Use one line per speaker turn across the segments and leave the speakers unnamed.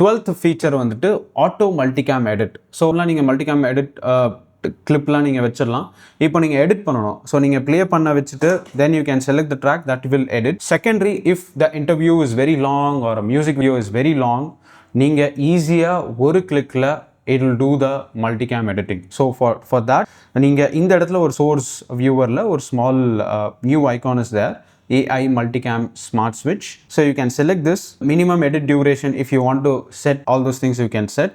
12th feature வந்துட்டு auto multicam edit. So நீங்கள் multicam edit கிளிப்லாம் நீங்கள் வச்சிடலாம். இப்போ நீங்கள் எடிட் பண்ணணும். ஸோ நீங்கள் ப்ளே பண்ண வச்சுட்டு then you can select the track that will edit. Secondary, if the interview is very long or a music video is very long, நீங்கள் ஈஸியாக ஒரு கிளிக்கில் it will do the multicam editing. So for that, நீங்கள் இந்த இடத்துல ஒரு source viewerல ஒரு small new icon is there. AI multicam smart switch. So you can select this minimum edit duration. If you want to set all those things, you can set.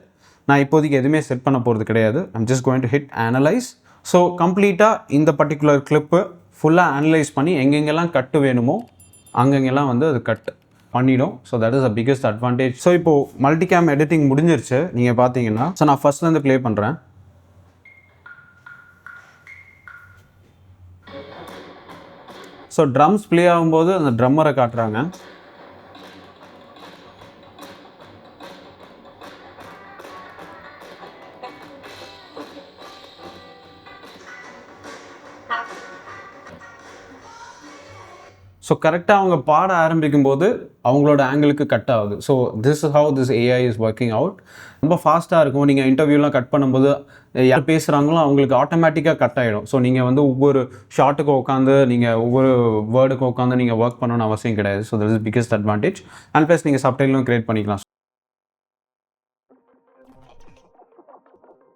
நான் இப்போதைக்கு எதுவுமே set பண்ண போகிறது கிடையாது. I'm just going to hit analyze. So கம்ப்ளீட்டாக இந்த particular clip ஃபுல்லாக analyse பண்ணி எங்கெங்கெல்லாம் கட்டு வேணுமோ அங்கெங்கெல்லாம் வந்து அது கட் பண்ணிடும். So that is the biggest advantage. So இப்போது மல்டிகேம் எடிட்டிங் முடிஞ்சிருச்சு நீங்கள் பார்த்தீங்கன்னா. ஸோ நான் ஃபர்ஸ்ட்லேருந்து ப்ளே பண்ணுறேன். ஸோ ட்ரம்ஸ் ப்ளே ஆகும்போது அந்த ட்ரம்மரை காட்டுறாங்க. ஸோ கரெக்டாக அவங்க பாட ஆரம்பிக்கும் போது அவங்களோட ஆங்கிளுக்கு கட் ஆகுது. So this is how this AI is working out. ரொம்ப ஃபாஸ்ட்டாக இருக்கும். நீங்கள் இன்டர்வியூலாம் கட் பண்ணும்போது யார் பேசுகிறாங்களோ அவங்களுக்கு ஆட்டோமேட்டிக்காக கட் ஆகிடும். ஸோ நீங்கள் வந்து ஒவ்வொரு ஷார்ட்டுக்கும் உட்காந்து நீங்கள் ஒவ்வொரு வேர்டுக்கும் உட்காந்து நீங்கள் ஒர்க் பண்ணணும்னு அவசியம் கிடையாது. So this is biggest advantage. And plus நீங்கள் சப்டைலும் கிரியேட் பண்ணிக்கலாம்.